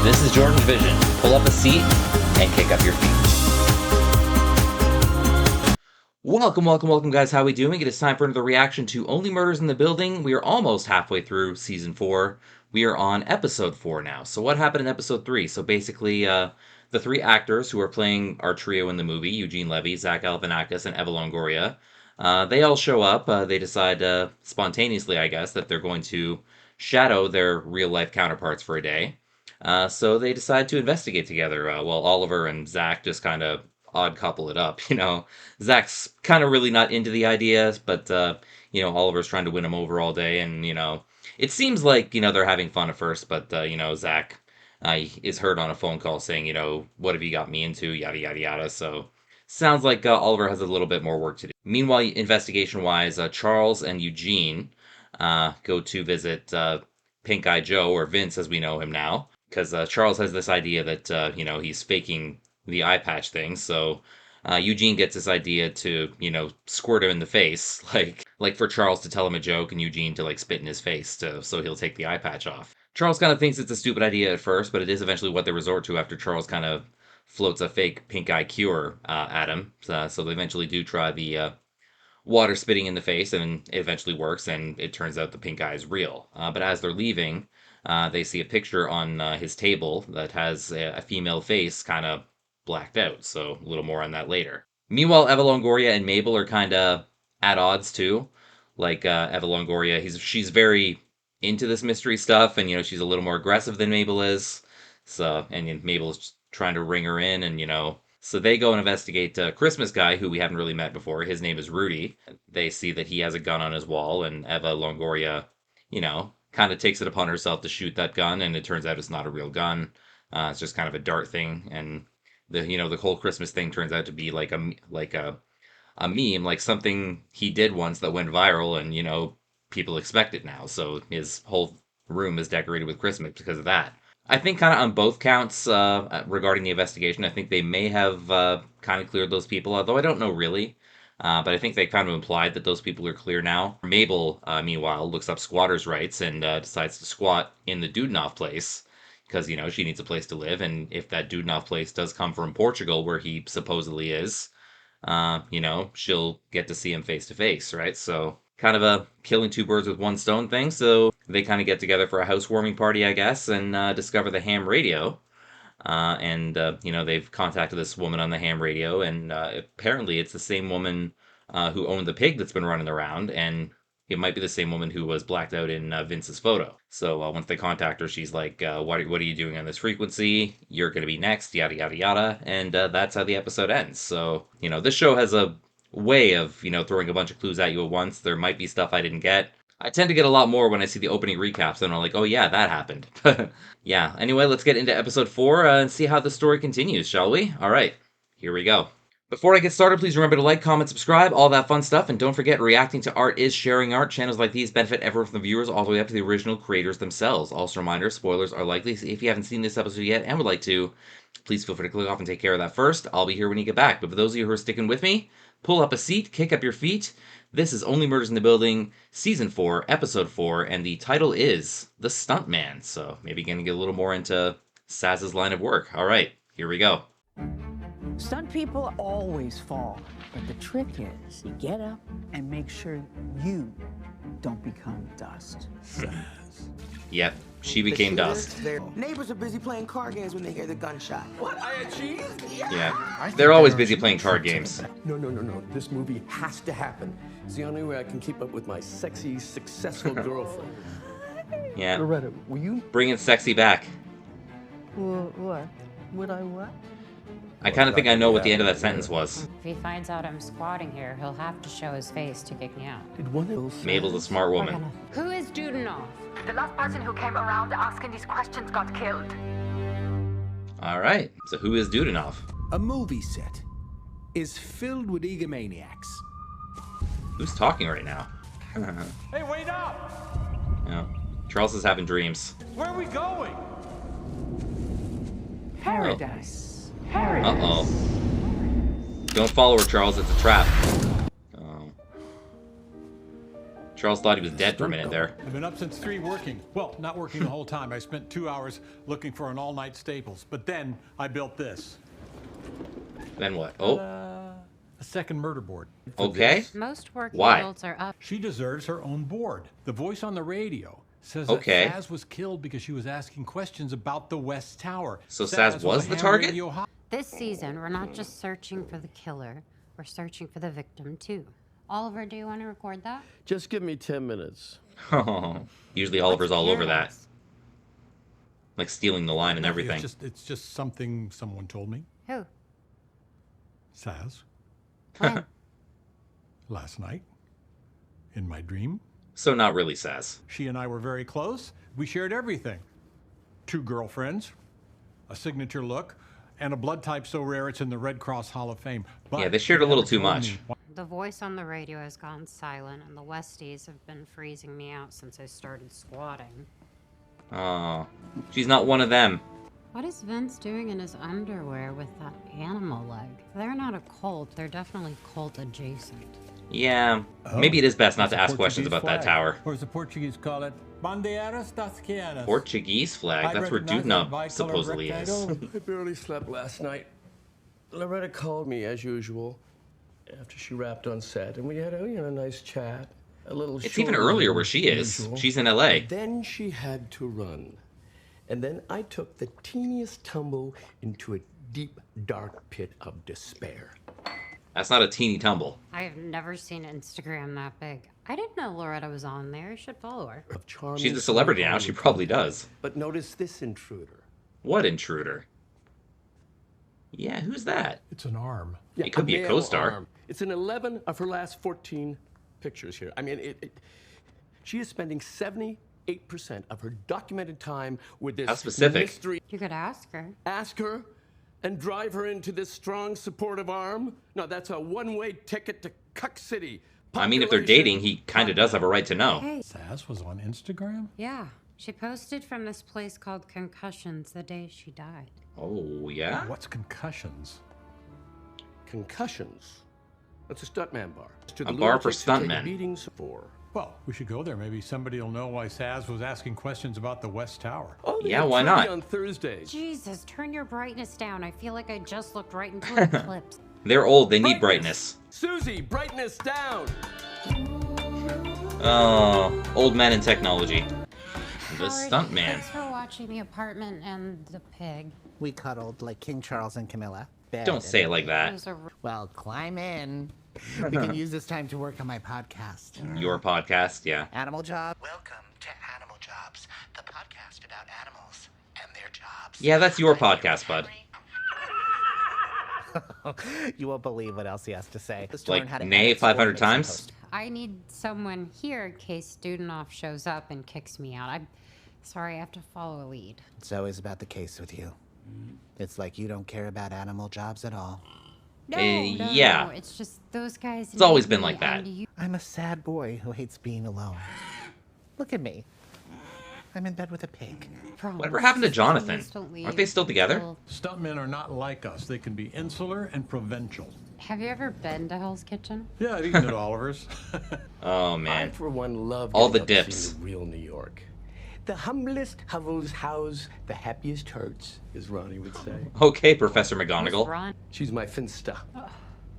This is JordangeVision. Pull up a seat and kick up your feet. Welcome, guys. How we doing? It is time for another reaction to Only Murders in the Building. We are almost halfway through Season 4. We are on Episode 4 now. So what happened in Episode 3? So basically, the three actors who are playing our trio in the movie, Eugene Levy, Zach Galifianakis, and Eva Longoria, they all show up. They decide spontaneously, I guess, that they're going to shadow their real-life counterparts for a day. So they decide to investigate together, while Oliver and Zach just kind of odd couple it up, Zach's kind of really not into the ideas, but, Oliver's trying to win him over all day, and, it seems like, they're having fun at first, but, Zach is heard on a phone call saying, what have you got me into, yada, yada, yada, so sounds like Oliver has a little bit more work to do. Meanwhile, investigation-wise, Charles and Eugene go to visit Pink Eye Joe, or Vince as we know him now, because Charles has this idea that, he's faking the eye patch thing, so Eugene gets this idea to, squirt him in the face, like for Charles to tell him a joke and Eugene to, spit in his face, so he'll take the eye patch off. Charles kind of thinks it's a stupid idea at first, but it is eventually what they resort to after Charles kind of floats a fake pink eye cure at him, so they eventually do try the water spitting in the face, and it eventually works, and it turns out the pink eye is real. But as they're leaving, they see a picture on his table that has a female face kind of blacked out, so a little more on that later. Meanwhile, Eva Longoria and Mabel are kind of at odds too. Eva Longoria, she's very into this mystery stuff, and she's a little more aggressive than Mabel is. So, and Mabel's trying to ring her in, and so they go and investigate a Christmas guy who we haven't really met before. His name is Rudy. They see that he has a gun on his wall, and Eva Longoria, kind of takes it upon herself to shoot that gun, and it turns out it's not a real gun. It's just kind of a dart thing, and the whole Christmas thing turns out to be like a meme, like something he did once that went viral, and people expect it now. So his whole room is decorated with Christmas because of that. I think kind of on both counts regarding the investigation, I think they may have kind of cleared those people, although I don't know really. But I think they kind of implied that those people are clear now. Mabel, meanwhile, looks up squatters' rights and decides to squat in the Dudenoff place because, she needs a place to live. And if that Dudenoff place does come from Portugal, where he supposedly is, she'll get to see him face to face, right? So kind of a killing two birds with one stone thing. So they kind of get together for a housewarming party, I guess, and discover the ham radio. They've contacted this woman on the ham radio, and apparently it's the same woman who owned the pig that's been running around, and it might be the same woman who was blacked out in Vince's photo. So once they contact her, she's like, what are you doing on this frequency? You're going to be next, yada, yada, yada. And that's how the episode ends. So, this show has a way of, throwing a bunch of clues at you at once. There might be stuff I didn't get. I tend to get a lot more when I see the opening recaps, and I'm like, oh yeah, that happened. Yeah, anyway, let's get into episode 4 and see how the story continues, shall we? Alright, here we go. Before I get started, please remember to like, comment, subscribe, all that fun stuff, and don't forget, reacting to art is sharing art. Channels like these benefit everyone from the viewers all the way up to the original creators themselves. Also, reminder, spoilers are likely, so if you haven't seen this episode yet and would like to, please feel free to click off and take care of that first. I'll be here when you get back, but for those of you who are sticking with me, pull up a seat, kick up your feet. This is Only Murders in the Building, Season 4, Episode 4, and the title is The Stunt Man. So maybe going to get a little more into Sazz's line of work. All right, here we go. Stunt people always fall, but the trick is you get up and make sure you don't become dust. Yep, she became dust. Neighbors are busy playing card games when they hear the gunshot. What? I achieved? Yeah, they're always busy playing card games. No. This movie has to happen. It's the only way I can keep up with my sexy, successful girlfriend. Yeah. Loretta, will you... Bringing sexy back. What? Would I what? I kind of think I know what the end of that sentence was. If he finds out I'm squatting here, he'll have to show his face to kick me out. Did one of those... Mabel's a smart woman. Who is Dudenoff? The last person who came around asking these questions got killed. Alright, so who is Dudenoff? A movie set is filled with egomaniacs. Who's talking right now? Hey, wait up! Charles is having dreams. Where are we going? Paradise. Uh-oh. Don't follow her, Charles. It's a trap. Oh. Charles thought he was dead for a minute there. I've been up since 3 working. Well, not working the whole time. I spent 2 hours looking for an all-night Staples. But then I built this. Then what? Oh, A second murder board. okay. Most working Why? adults are up. She deserves her own board. The voice on the radio says Okay. that Sazz was killed because she was asking questions about the West Tower. So Sazz was a the ham target? radio This season, we're not just searching for the killer, we're searching for the victim too. Oliver, do you want to record that? Just give me 10 minutes. Usually Oliver's all over that. Curious. Like stealing the line and everything. It's just something someone told me. Who? Sazz, When? last night, in my dream. So not really Sazz. She and I were very close. We shared everything. 2 girlfriends, a signature look, and a blood type so rare it's in the Red Cross Hall of Fame. But Yeah, they shared a she little never too told much. me why- The voice on the radio has gone silent, and the Westies have been freezing me out since I started squatting. Oh, she's not one of them. What is Vince doing in his underwear with that animal leg? They're not a cult, they're definitely cult adjacent. Yeah, maybe it is best not That's to a ask questions Portuguese about that flag. tower. Or as the Portuguese call it, Bandeiras das Quianas. Portuguese flag, that's where recognize that Dudenop bicolor supposedly is. rectangle. I barely slept last night. Loretta called me as usual after she wrapped on set, and we had a nice chat. A little. It's even shorter earlier than where she is. usual. She's in LA. Then she had to run, and then I took the teeniest tumble into a deep, dark pit of despair. That's not a teeny tumble. I have never seen Instagram that big. I didn't know Loretta was on there. I should follow her. Of charming She's a celebrity now, she probably does. But notice this intruder. What intruder? Yeah, who's that? It's an arm. It could be a male co-star. arm. It's in 11 of her last 14 pictures here. I mean, she is spending 78% of her documented time with this How specific. mystery. You could ask her. Ask her and drive her into this strong, supportive arm? No, that's a one-way ticket to Cuck City. I mean, if they're dating, he kind of does have a right to know. Hey. Sazz was on Instagram? Yeah. She posted from this place called Concussions the day she died. Oh, yeah? What's concussions? Concussions. That's a stuntman bar. To A bar for lunatics who take stuntmen. beatings for. Well, we should go there. Maybe somebody will know why Sazz was asking questions about the West Tower. Oh, they Yeah, have why trivia not? On Thursdays. Jesus, turn your brightness down. I feel like I just looked right into an eclipse. They're old, they need brightness. Susie, brightness down. Oh, old men in technology. The Howard, stunt man. Thanks for watching The Apartment and The Pig. We cuddled like King Charles and Camilla. Don't say it like It that. was a Well, climb in. We can use this time to work on my podcast. Your podcast, yeah. Animal Job. Welcome to Animal Jobs, the podcast about animals and their jobs. Yeah, that's your podcast, bud. You won't believe what else he has to say. Just to Like, learn how to nay edit 500 sport times? post. I need someone here in case Studenoff shows up and kicks me out. I'm sorry, I have to follow a lead. It's always about the case with you. It's like you don't care about animal jobs at all. No, yeah. no, it's just those guys. It's always need been me, like that. and you- I'm a sad boy who hates being alone. Look at me. I'm in bed with a pig. Whatever happened to Jonathan? Please don't Aren't they still together? until- Stuntmen are not like us. They can be insular and provincial. Have you ever been to Hell's Kitchen? Yeah, I've eaten at Oliver's. Oh, I, man. for one, love All getting the up to see dips. the real New York. The humblest hovels house the happiest hurts, as Ronnie would say. Okay, Professor McGonagall. Run. She's my Finsta.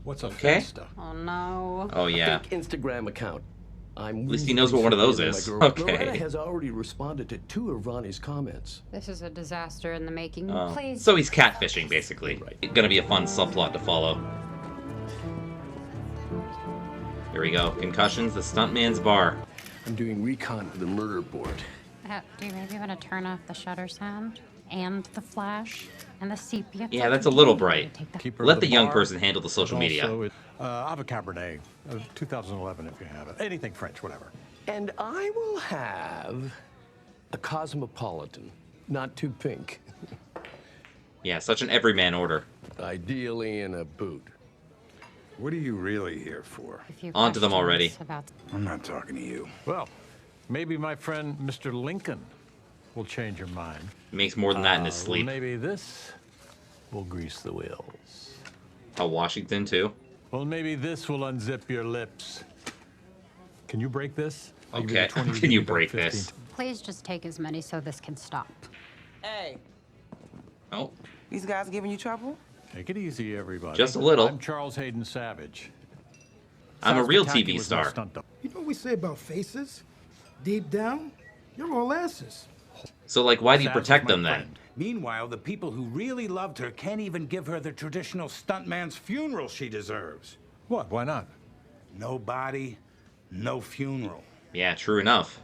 What's a Okay. Finsta? Oh no. Oh, yeah. Fake Instagram account. At least he knows what one of those is. Okay. Loretta has already responded to 2 of Ronnie's comments. This is a disaster in the making. Oh. Please. So he's catfishing, basically. Gonna be a fun subplot to follow. Here we go. Concussions, the stuntman's bar. I'm doing recon for the murder board. Do you maybe want to turn off the shutter sound and the flash and the sepia? Yeah, that's a little bright. Take the- Keep her Let at the young bar. person handle the social media. Also, I have a Cabernet of 2011 if you have it. Anything French, whatever. And I will have a Cosmopolitan, not too pink. Yeah, such an everyman order. Ideally in a boot. What are you really here for? a few On to them already. questions About... I'm not talking to you. Well, maybe my friend Mr. Lincoln will change your mind. Makes more than that in his Well, sleep. maybe this will grease the wheels. Oh, Washington, too. Well, maybe this will unzip your lips. Can you break this? I'll give you Okay, the 20 to can give you me back break 15. this? Please just take as many so this can stop. Hey, Oh, these guys giving you trouble? Take it easy, everybody. Just a little. I'm Charles Hayden Savage. I'm a Sazz real Pataki TV was my star. stunt double. You know what we say about faces? Deep down, you're all asses. So, like, why do you Sazz protect was my them then? friend. Meanwhile, the people who really loved her can't even give her the traditional stuntman's funeral she deserves. What? Why not? No body, no funeral. Yeah, true enough.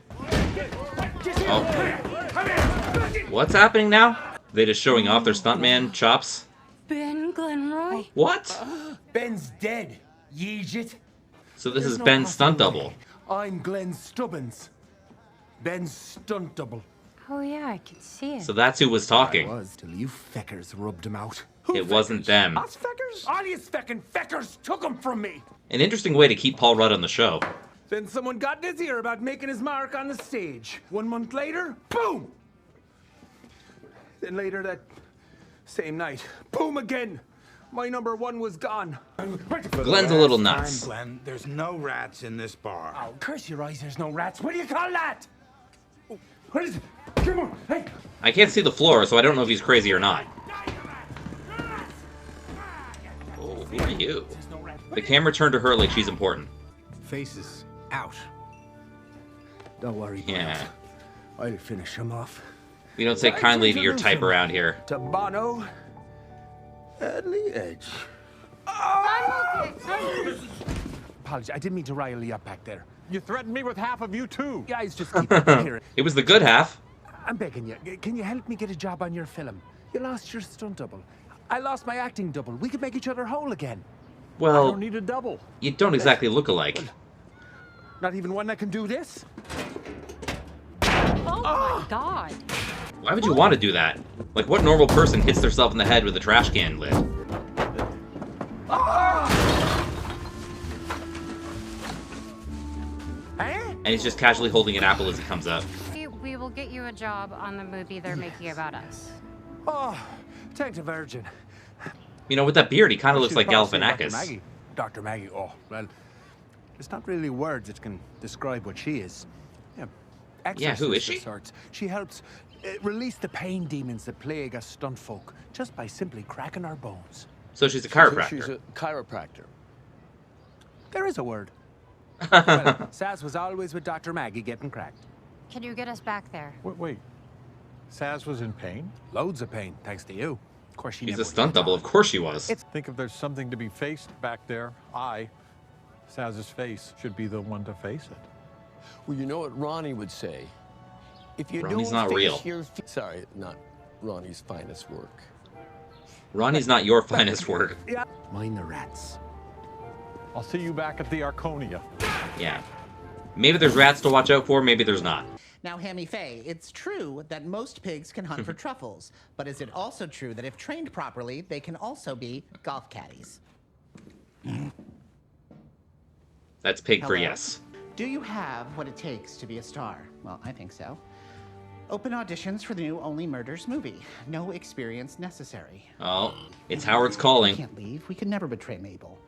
Oh. What's happening now? They just showing off their stuntman chops? Ben Glenroy? What? Ben's dead, yeejit. So this There's is no Ben's possible stunt way. double. I'm Glenn Stubbins. Ben's stunt double. Oh yeah, I can see it. So that's who was talking. Was till you feckers rubbed him out. It wasn't them. Us feckers? All you feckin' feckers took him from me. An interesting way to keep Paul Rudd on the show. Then someone got in his ear about making his mark on the stage. 1 month later, boom! Then later that same night, boom again. My number 1 was gone. Glenn's a little Fine, nuts. Glenn, there's no rats in this bar. Oh, curse your eyes, there's no rats. What do you call that? Oh, what is it? Come on, hey! I can't see the floor, so I don't know if he's crazy or not. Oh, who are you? The camera turned to her like she's important. Faces out. Don't worry, Yeah. I'll finish him off. We don't say kindly to your type around here. To Bono and the Edge. Apologies, I didn't mean to rile you up back there. You threatened me with half of you, too. Guys, just keep it here. It was the good half. I'm begging you. Can you help me get a job on your film? You lost your stunt double. I lost my acting double. We could make each other whole again. I Well, don't need a double. you don't exactly look alike. Not even one that can do this? Oh my god. Why would you want to do that? Like, what normal person hits themselves in the head with a trash can lid? And he's just casually holding an apple as he comes up. We will get you a job on the movie they're making about us. Oh, thank the Virgin. You know, with that beard, he kind of looks She's like probably Galifianakis. Dr. Maggie. Dr. Maggie, oh, well, it's not really words that can describe what she is. Yeah, who is exorcist she? of sorts. She helps release the pain demons that plague us stunt folk just by simply cracking our bones. So she's a chiropractor. She's a chiropractor. There is a word. Well, Sazz was always with Dr. Maggie getting cracked. Can you get us back there? Wait. Sazz was in pain? Loads of pain, thanks to you. Of course, she He's never a stunt double. Of course she was. Think if there's something to be faced back there, Sazz's face, should be the one to face it. Well, you know what Ronnie would say? If you Ronnie's don't not real. finish your sorry, not Ronnie's finest work. Ronnie's not your finest work. Mind the rats. I'll see you back at the Arconia. Yeah. Maybe there's rats to watch out for, maybe there's not. Now, Hammy Faye, it's true that most pigs can hunt for truffles, but is it also true that if trained properly, they can also be golf caddies? That's pig for Hello? yes. Do you have what it takes to be a star? Well, I think so. Open auditions for the new Only Murders movie. No experience necessary. Oh, it's Howard's calling. We can't leave. We could never betray Mabel.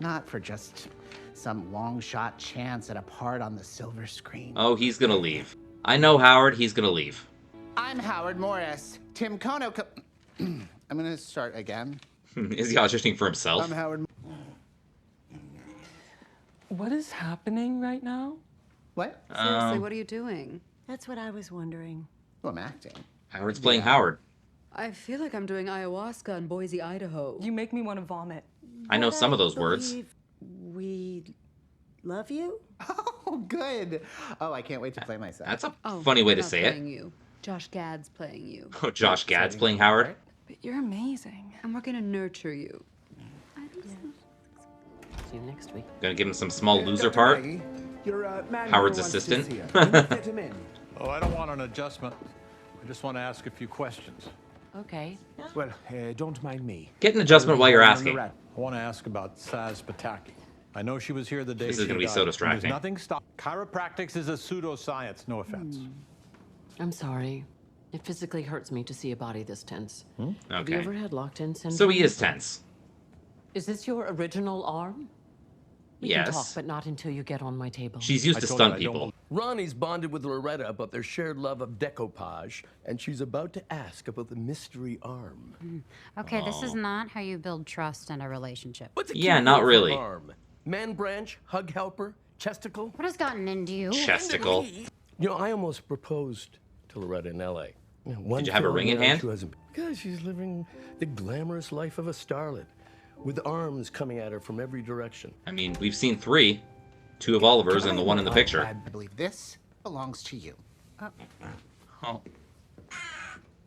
Not for just some long shot chance at a part on the silver screen. Oh, he's gonna leave. I know Howard, he's gonna leave. I'm Howard Morris. Tim Kono. I'm gonna start again. Is he auditioning for himself? I'm Howard. What is happening right now? What? Seriously, what are you doing? That's what I was wondering. Well, I'm acting. Howard's playing Howard. I feel like I'm doing ayahuasca in Boise, Idaho. You make me want to vomit. I know some of those words. We love you? Oh, good. Oh, I can't wait to play myself. That's a funny way to say it. You. Josh Gad's playing you. Oh, Josh Gad's playing Howard? But you're amazing. And we're gonna nurture you. See you next week. Gonna give him some small loser part? Howard's assistant? Oh, I don't want an adjustment. I just want to ask a few questions. Okay. Well, don't mind me. Get an adjustment while you're asking. I want to ask about Sazz Pataki. I know she was here the day This she is gonna be died, so and distracting. There's nothing stop. Chiropractics is a pseudoscience. No offense. I'm sorry. It physically hurts me to see a body this tense. Have Okay. you ever had locked-in syndrome? So he is tense. Is this your original arm? We can talk, but not until you get on my table. She's used to stunt people. Ronnie's bonded with Loretta about their shared love of decoupage, and she's about to ask about the mystery arm. Okay, this is not how you build trust in a relationship. What's a Yeah, cute not word for really. arm? Man branch, hug helper, chesticle? What has gotten into you? Chesticle. You know, I almost proposed to Loretta in L.A. Did you have a ring in hand? Because she's living the glamorous life of a starlet, with arms coming at her from every direction. I mean, we've seen 3. 2 of Oliver's and the one in the picture. I believe this belongs to you. Oh.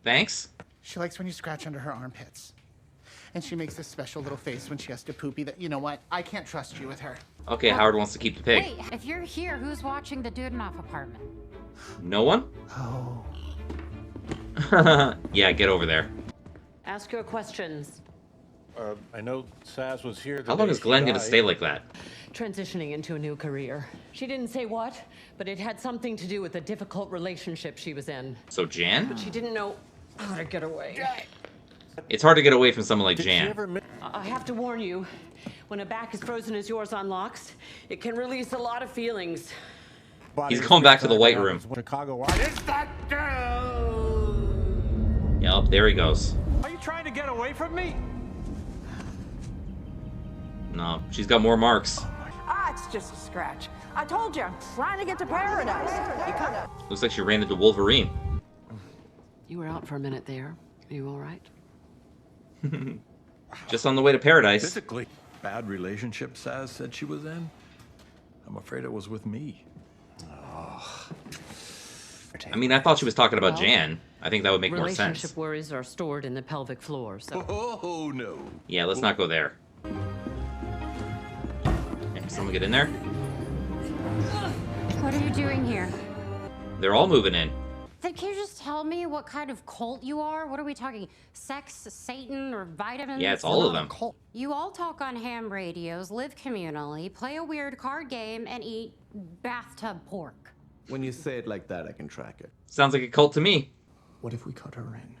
Thanks. She likes when you scratch under her armpits. And she makes this special little face when she has to poopy that, you know what, I can't trust you with her. Okay, Howard wants to keep the pig. Wait, if you're here, who's watching the Dudenoff apartment? No one? Oh. Yeah, get over there. Ask your questions. I know Sazz was here. How long is Glenn going to stay like that? Transitioning into a new career. She didn't say what, but it had something to do with a difficult relationship she was in. So Jan? But she didn't know how to get away. It's hard to get away from someone like Jan. I have to warn you, when a back as frozen as yours unlocks, it can release a lot of feelings. He's going back to the White Room. Chicago. Yep, there he goes. Are you trying to get away from me? No, she's got more marks. Ah, it's just a scratch. I told you, I'm trying to get to paradise. You kind of... Looks like she ran into Wolverine. You were out for a minute there. Are you all right? Just on the way to paradise. Physically, bad relationship Sazz said she was in. I'm afraid it was with me. Oh. I mean, I thought she was talking about Well, Jan. I think that would make more sense. Relationship worries are stored in the pelvic floor, so... Oh, no. Yeah, let's not go there. Can someone get in there? What are you doing here? They're all moving in. Then can you just tell me what kind of cult you are? What are we talking? Sex, Satan, or vitamins? Yeah, it's all of them. You all talk on ham radios, live communally, play a weird card game, and eat bathtub pork. When you say it like that, I can track it. Sounds like a cult to me. What if we cut her in?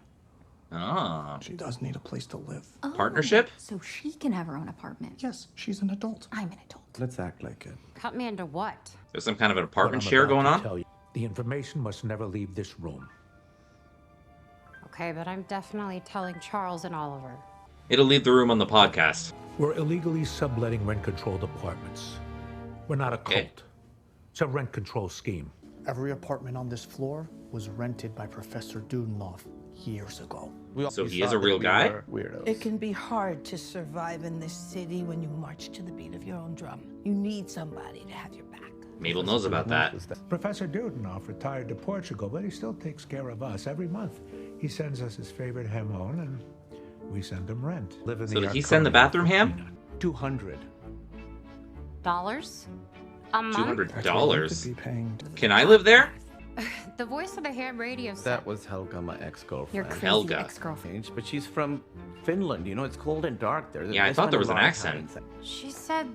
Ah. She does need a place to live. Partnership? So she can have her own apartment. Yes, she's an adult. I'm an adult. Let's act like it. Cut me into what? There's some kind of an apartment What I'm share about going to on? tell you, the information must never leave this room. Okay, but I'm definitely telling Charles and Oliver. It'll leave the room on the podcast. We're illegally subletting rent-controlled apartments. We're not a cult. It's a rent control scheme. Every apartment on this floor was rented by Professor Dudenoff years ago. So he is a real guy? It can be hard to survive in this city when you march to the beat of your own drum. You need somebody to have your back. Mabel knows about that. Professor Dudenoff retired to Portugal, but he still takes care of us every month. He sends us his favorite ham on, and we send him rent. So did he send the bathroom ham? $200. A month? $200? Can I live there? The voice of the ham radio said... That was Helga, my ex-girlfriend. Your crazy Helga. ex-girlfriend. But she's from Finland. You know, it's cold and dark there. Yeah, I They thought spend there a was an lot of accent. time inside. She said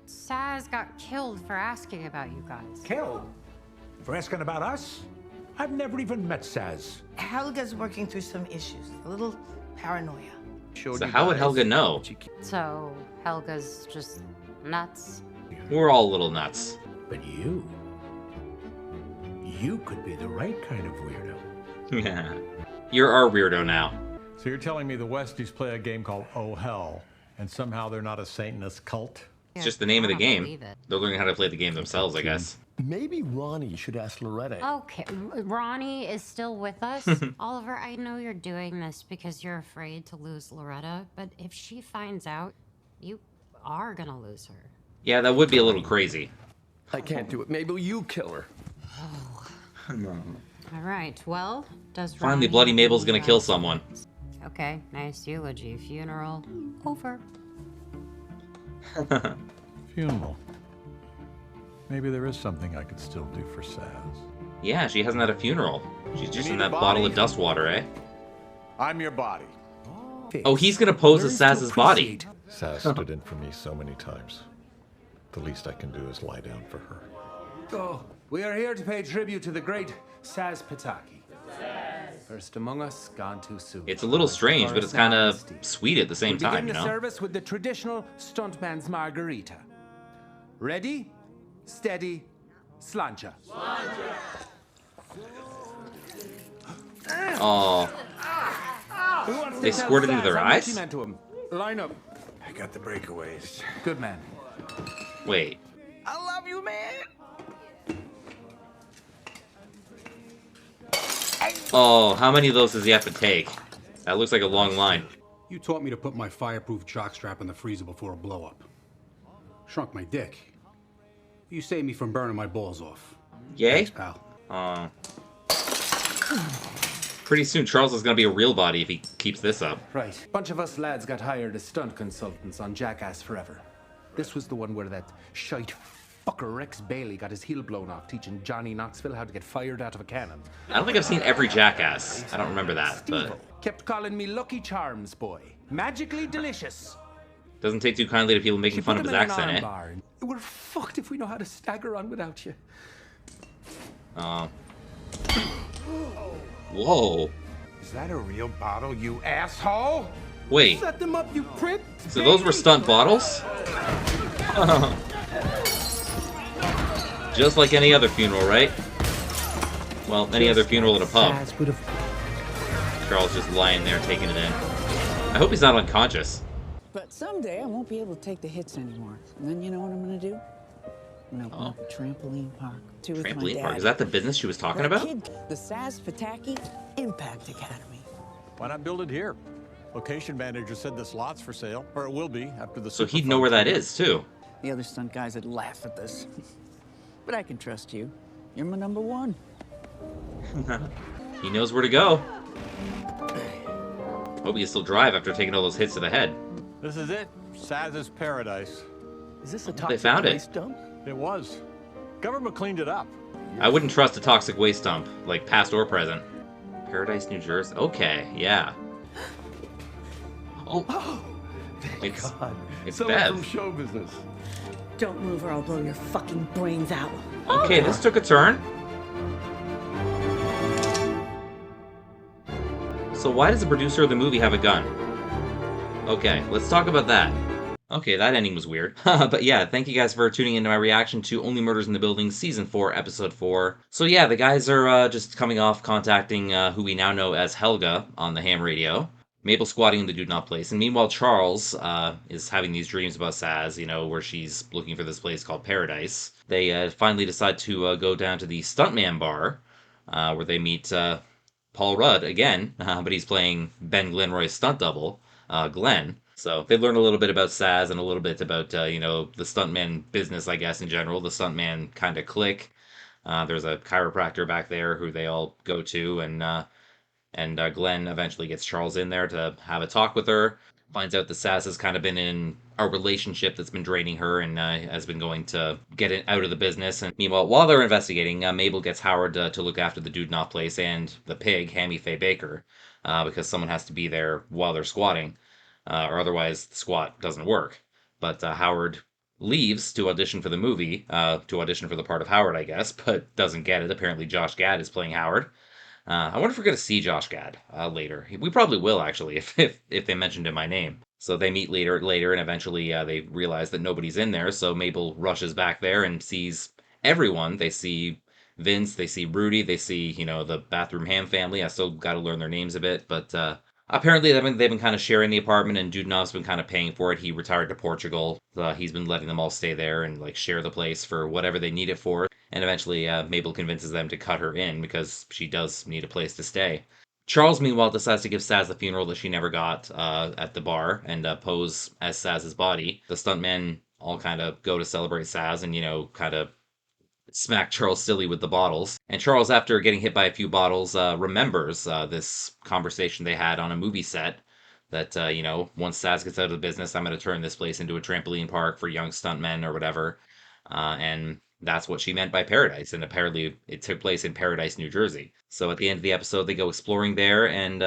Sazz got killed for asking about you guys. Killed? For asking about us? I've never even met Sazz. Helga's working through some issues, a little paranoia. So how would Helga know? So Helga's just nuts. We're all a little nuts. But you could be the right kind of weirdo. Yeah. You're our weirdo now. So you're telling me the Westies play a game called Oh Hell, and somehow they're not a Satanist cult? It's just the name of the I don't game. believe it. They're learning how to play the game themselves, I guess. Maybe Ronnie should ask Loretta. Okay, Ronnie is still with us. Oliver, I know you're doing this because you're afraid to lose Loretta, but if she finds out, you are gonna lose her. Yeah, that would be a little crazy. I can't do it. Maybe you kill her. All right, well, does Finally, Ronnie Bloody have Mabel's any gonna kill rights? someone. Okay, nice eulogy. Funeral over. Funeral. Maybe there is something I could still do for Sazz. Yeah, she hasn't had a funeral. She's just need in a that bottle body? of dust water, eh? I'm your body. Oh, he's gonna pose as Sazz's body. Sazz stood in for me so many times. The least I can do is lie down for her. Oh, we are here to pay tribute to the great Sazz Pataki. First among us, gone too soon. It's a little strange, but it's kind of sweet at the same We begin time, you the know? service with the traditional stuntman's margarita. Ready, steady, slancha. Oh. They squirted into their eyes? Meant to him. Line up. I got the breakaways. Good man. Wait. I love you, man. Oh, how many of those does he have to take? That looks like a long line. You taught me to put my fireproof jockstrap in the freezer before a blow-up. Shrunk my dick. You saved me from burning my balls off. Yay? Thanks, pal. Pretty soon Charles is gonna be a real body if he keeps this up. Right. Bunch of us lads got hired as stunt consultants on Jackass Forever. This was the one where that shite fucker Rex Bailey got his heel blown off teaching Johnny Knoxville how to get fired out of a cannon. I don't think I've seen every Jackass. I don't remember that, Steve-o but kept calling me Lucky Charms boy. Magically delicious. doesn't take too kindly to people making fun of his accent, eh? Bar. We're fucked if we know how to stagger on without you. Whoa. Is that a real bottle, you asshole? Wait. Set them up, you prick. So those were stunt bottles? Just like any other funeral, right? Well, any other funeral at a pub. Charles just lying there taking it in. I hope he's not unconscious. But someday I won't be able to take the hits anymore. And then you know what I'm gonna do? I'm gonna open up a trampoline park. Trampoline park? Is that the business she was talking about? The Sazz Pataki Impact Academy. Why not build it here? Location manager said this lot's for sale, or it will be after the. So he'd know where that is too. The other stunt guys would laugh at this. But I can trust you. You're my number one. He knows where to go. Hope he can still drive after taking all those hits to the head. This is it. Sazz's paradise. Is this a They toxic found it. waste dump? It was. Government cleaned it up. I wouldn't trust a toxic waste dump, like past or present. Paradise, New Jersey. Okay, yeah. Oh, it's Someone Bev. from show business. Don't move or I'll blow your fucking brains out. Okay, this took a turn. So why does the producer of the movie have a gun? Okay, let's talk about that. Okay, that ending was weird. But yeah, thank you guys for tuning into my reaction to Only Murders in the Building Season 4, Episode 4. So yeah, the guys are just coming off contacting who we now know as Helga on the ham radio. Mabel squatting in the Do Not place. And meanwhile, Charles is having these dreams about Sazz, you know, where she's looking for this place called Paradise. They finally decide to go down to the Stuntman bar, where they meet Paul Rudd again, but he's playing Ben Glenroy's stunt double, Glenn. So they learn a little bit about Sazz and a little bit about, you know, the stuntman business, I guess, in general, the stuntman kind of clique. There's a chiropractor back there who they all go to, and Glenn eventually gets Charles in there to have a talk with her. Finds out that Sazz has kind of been in a relationship that's been draining her and has been going to get it out of the business. And meanwhile, while they're investigating, Mabel gets Howard to look after the Dude Not place and the pig, Hammy Faye Baker, because someone has to be there while they're squatting, or otherwise the squat doesn't work. But Howard leaves to audition for the movie, to audition for the part of Howard, I guess, but doesn't get it. Apparently Josh Gad is playing Howard. I wonder if we're going to see Josh Gad later. We probably will, actually, if they mentioned him by name. So they meet later, and eventually they realize that nobody's in there, so Mabel rushes back there and sees everyone. They see Vince, they see Rudy, they see, you know, the Bathroom Ham family. I still got to learn their names a bit, but apparently they've been kind of sharing the apartment, and Dudenov's been kind of paying for it. He retired to Portugal. He's been letting them all stay there and, like, share the place for whatever they need it for. And eventually Mabel convinces them to cut her in because she does need a place to stay. Charles, meanwhile, decides to give Sazz the funeral that she never got at the bar and pose as Sazz's body. The stuntmen all kind of go to celebrate Sazz and, you know, kind of smack Charles silly with the bottles. And Charles, after getting hit by a few bottles, remembers this conversation they had on a movie set that, you know, once Sazz gets out of the business, I'm going to turn this place into a trampoline park for young stuntmen or whatever. And that's what she meant by paradise, and apparently it took place in Paradise, New Jersey. So at the end of the episode, they go exploring there, and,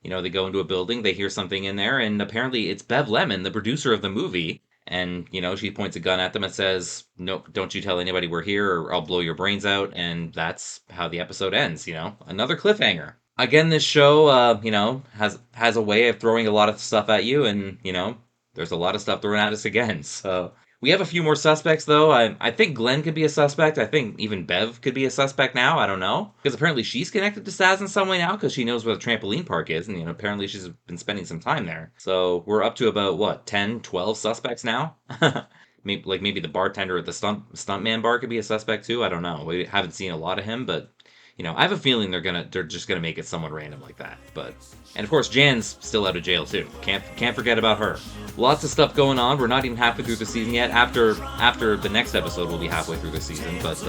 you know, they go into a building, they hear something in there, and apparently it's Bev Lemon, the producer of the movie, and, you know, she points a gun at them and says, nope, don't you tell anybody we're here, or I'll blow your brains out, and that's how the episode ends, you know? Another cliffhanger. Again, this show, you know, has a way of throwing a lot of stuff at you, and, you know, there's a lot of stuff thrown at us again, so We have a few more suspects, though. I think Glenn could be a suspect. I think even Bev could be a suspect now. I don't know. Because apparently she's connected to Sazz in some way now, because she knows where the trampoline park is, and apparently she's been spending some time there. So we're up to about, what, 10, 12 suspects now? maybe the bartender at the Stuntman bar could be a suspect, too. I don't know. We haven't seen a lot of him, but... I have a feeling they're just gonna make it someone random like that. And of course, Jan's still out of jail too. Can't forget about her. Lots of stuff going on. We're not even halfway through the season yet. After the next episode, we'll be halfway through the season. But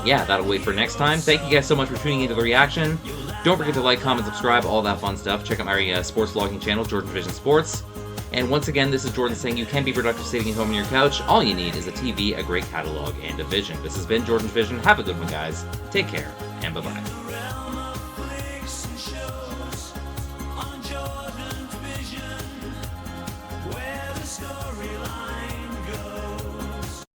yeah, that'll wait for next time. Thank you guys so much for tuning into the reaction. Don't forget to like, comment, subscribe, all that fun stuff. Check out my sports vlogging channel, JordangeVision Sports. And once again, this is Jordan saying you can be productive sitting at home on your couch. All you need is a TV, a great catalog, and a vision. This has been JordangeVision. Have a good one, guys. Take care, and bye-bye. Storyline.